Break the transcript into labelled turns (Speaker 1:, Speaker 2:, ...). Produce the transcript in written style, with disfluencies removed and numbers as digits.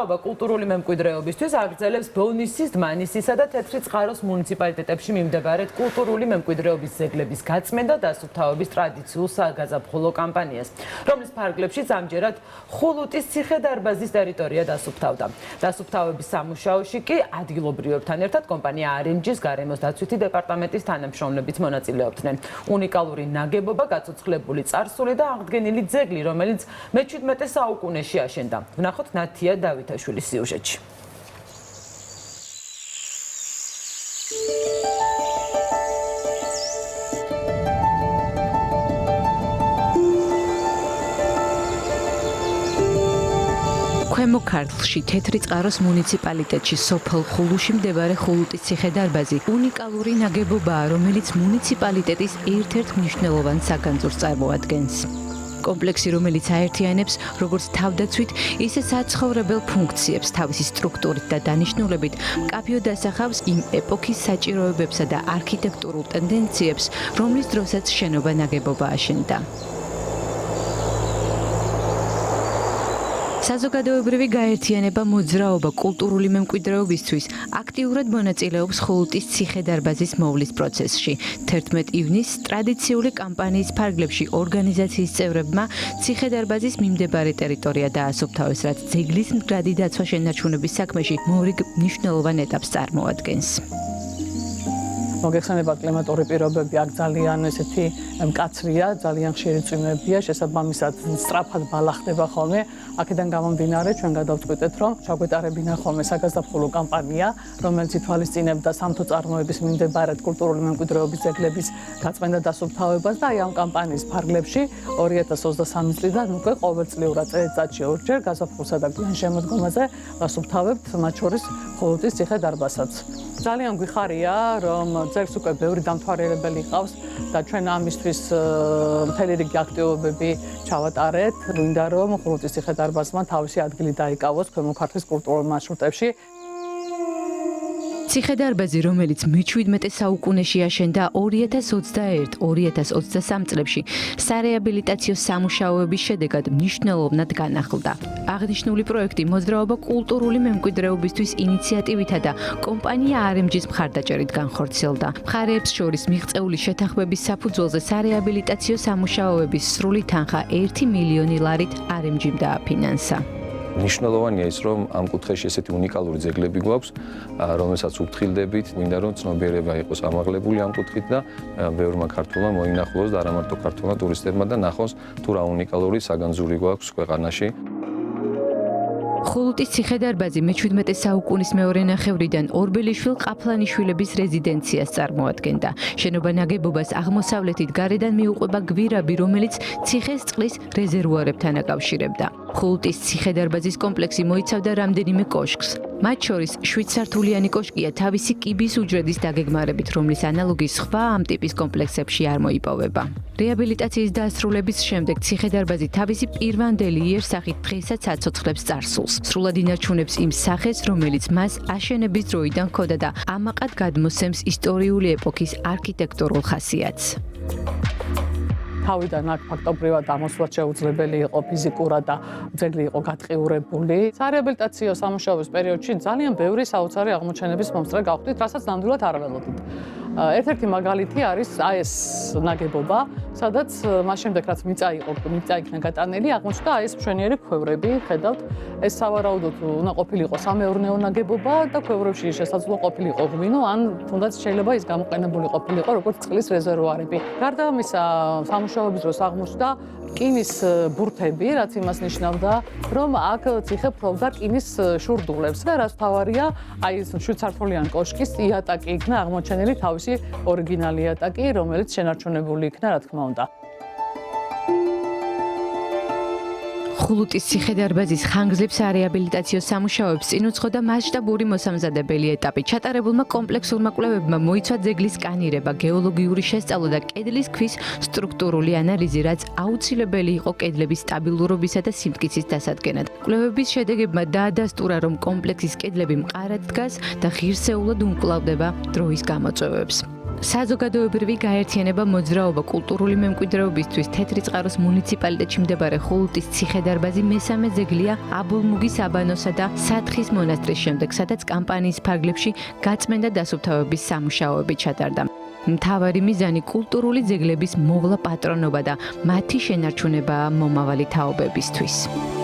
Speaker 1: მოძრაობა კულტურული მემკვიდრეობისთვის აგრძელებს ბონისის, დმანისისა და თეთრი წყაროს მუნიციპალიტეტებში მიმდებარე კულტურული მემკვიდრეობის ძეგლების გაწმენდა და დასუფთავების ტრადიციულ საგაზაფხულო კამპანიას, რომლის ფარგლებში ამჯერად ხულუტის ციხე-დარბაზის ტერიტორია დასუფთავდა. დასუფთავების სამუშაოში კი ადგილობრივებთან ერთად კომპანია RMG-ს გარემოს დაცვითი დეპარტამენტის თანამშრომლებიც მონაწილეობდნენ. უნიკალური ნაგებობა, გაცოცხლებული წარსული და აღდგენილი ძეგლი, რომელიც მე-17 საუკუნეში აშენდა. ვნახოთ ნათია დავითაშვილის სიუჟეტში.
Speaker 2: ქვემო ქართლში თეთრი წყაროს მუნიციპალიტეტში სოფელ ხულუში მდებარე ხულუტის ციხე-დარბაზი უნიკალური ნაგებობაა, რომელიც მუნიციპალიტეტის ერთ-ერთ მნიშვნელოვან საგანძურს წარმოადგენს. კომპლექსი, რომელიც აერთიანებს როგორც თავდაცვით, ისე საცხოვრებელ ფუნქციებს თავისი სტრუქტურით და დანიშნულებით, მკაფიოდ ასახავს იმ ეპოქის საჭიროებებსა და არქიტექტურულ ტენდენციებს, რომლის დროსაც შენობა ნაგებობა აშენდა. საზოგადოებრივი გაერთიანება მოძრაობა კულტურული მემკვიდრეობისთვის აქტიურად მონაწილეობს ხულუტის ციხე-დარბაზის მოვლის პროცესში. 11 ივნისს ტრადიციული კამპანიის ფარგლებში ორგანიზაციის წევრებმა ციხე-დარბაზის მიმდებარე ტერიტორია დაასუფთავეს, რაც ძეგლის მდგრადი დაცვა შენარჩუნების საქმეში მორიგ მნიშვნელოვან ეტაპს წარმოადგენს.
Speaker 3: მოგეხსენება კლიმატური პირობები აქ ძალიან ესეთი მკაცრია, ძალიან ხშირი წვიმებია, შესაბამისად სწრაფად ბალახდება ხოლმე. აქედან გამომდინარე ჩვენ გადავწყვიტეთ, რომ ჩაგვეტარებინა ხოლმე საგაზაფხულო კამპანია, რომელიც ითვალისწინებდა სამთო წარმოების მიმდებარედ კულტურული მემკვიდრეობის ძეგლების გაწმენდა დასუფთავებას და აი ამ კამპანიის ფარგლებში 2023 წლიდან უკვე ყოველწლიურად წელიწადში ორჯერ გაზაფხულსა და გვიან შემოდგომაზე დასუფთავებთ, მათ შორის ხულუტის ციხე-დარბაზსაც. ძალიან გვიხარია, რომ ძეგლს უკვე ბევრი დამთვალიერებელი ყავს და ჩვენ ამისთვის მთელი რიგი აქტივობები ჩავატარეთ. გვინდა რომ ხულუტის ციხე-დარბაზმა თავისი ადგილი დაიკავოს ქვემო ქართლის კულტურულ მარშრუტებში.
Speaker 2: ციხე-დარბაზი, რომელიც მე-17 საუკუნეში აშენდა 2021-2023 წლებში, სარეაბილიტაციო სამუშაოების შედეგად მნიშვნელოვნად განახლდა. აღნიშნული პროექტი მოძრაობა კულტურული მემკვიდრეობისთვის ინიციატივითა და კომპანია RMG-ს მხარდაჭერით განხორციელდა. მხარეებს შორის მიღწეული შეთანხმების საფუძველზე სარეაბილიტაციო სამუშაოების სრული თანხა 1 მილიონი ლარით RMG-მ დააფინანსა.
Speaker 4: მნიშვნელოვანია ის, რომ ამ კუთხეში ესეთი უნიკალური ძეგლები გვაქვს, რომელსაც უფრთხილდებით, მინდა რომ ცნობიერება იყოს ამაღლებული ამ კუთხით და ბევრმა ქართველმა მოინახულოს და არა მარტო ქართველმა ტურისტებმა და ნახოს თუ რა უნიკალური საგანძური გვაქვს ქვეყანაში.
Speaker 2: ხულუტის ციხე-დარბაზი მე-17 საუკუნის მეორე ნახევრიდან ორბელიშვილ ყაფლანიშვილების რეზიდენციას წარმოადგენდა. შენობა ნაგებობას აღმოსავლეთით გარედან მიუყვება გვირაბი, რომელიც ციხეს წყლის რეზერვუარებთან აკავშირებდა. ხულუტის ციხე-დარბაზის კომპლექსი მოიცავდა რამდენიმე კოშკს. მათ შორის 7 სართულიანი კოშკია თავისი კიბის უჯრედის დაგეგმარებით, რომლის ანალოგი სხვა ამ ტიპის კომპლექსებში არ მოიპოვება. რეაბილიტაციის დასრულების შემდეგ ციხე-დარბაზი თავისი პირვანდელი იერსახით დღესაც აცოცხლებს წარსულს. სრულად ინარჩუნებს იმ სახეს, რომელიც მას აშენების დროიდან ჰქონდა და ამაყად გადმოსცემს ისტორიული ეპოქის არქიტექტურულ ხასიათს.
Speaker 3: თავიდან აქ ფაქტობრივად ამოსვლაც შეუძლებელი იყო ფიზიკურად და ძეგლი იყო გატყიურებული. სარეაბილიტაციო სამუშაოების პერიოდში ძალიან ბევრი საოცარი აღმოჩენების მომსწრე გავხდით, რასაც ნამდვილად არ ველოდით. ერთ-ერთი მაგალითი არის აი ეს ნაგებობა, სადაც მას შემდეგ რაც მიწა იქნა გატანელი, აღმოჩნდა აი ეს მშვენიერი ქვევრები, ხედავთ, ეს სავარაუდოდ უნდა ყოფილიყო სამეურნეო ნაგებობა და ქვევრებში შესაძლოა ყოფილიყო ღვინო, ან თუნდაც შეიძლება ის გამოყენებული ყოფილიყო როგორც წყლის რეზერვუარები. გარდა ამისა, სამუშაოების დროს აღმოჩნდა რკინის ბურთები, რაც იმას ნიშნავდა, რომ აქ ციხე ფლობდა რკინის შურდულებს და რაც თავარია, აი ეს 7 სართულიანი კოშკის იატაკი იქნა აღმოჩენილი თავისი ორიგინალი იატაკი, რომელიც შენარჩუნებული იქნა, რა თქმა უნდა.
Speaker 2: ხულუტის ციხე-დარბაზის ხანგრძლივ სარეაბილიტაციო სამუშაოებს წინ უძღოდა მასშტაბური მოსამზადებელი ეტაპი. ჩატარებულმა კომპლექსურმა კვლევებმა მოიცვა ძეგლის სკანირება, გეოლოგიური შესწავლა და კედლის ქვის სტრუქტურული ანალიზი, რაც აუცილებელი იყო კედლების სტაბილურობისა და სიმტკიცის დასადგენად. კვლევების შედეგებმა დაადასტურა, რომ კომპლექსის კედლები მყარად დგას და ღირსეულად უმკლავდება დროის გამოწვევებს. საზოგადოებრივი გაერთიანება მოძრაობა კულტურული მემკვიდრეობისთვის თეთრი წყაროს მუნიციპალიტეტში მდებარე ხულუტის ციხე-დარბაზი მესამე ძეგლია აბულმუგის აბანოსა და სათხის მონასტრის შემდეგ, სადაც კამპანიის ფარგლებში გაწმენდა დასუფთავების სამუშაოები ჩატარდა. მთავარი მიზანი კულტურული ძეგლების მოვლა პატრონობა და მათი შენარჩუნებაა მომავალი თაობებისთვის.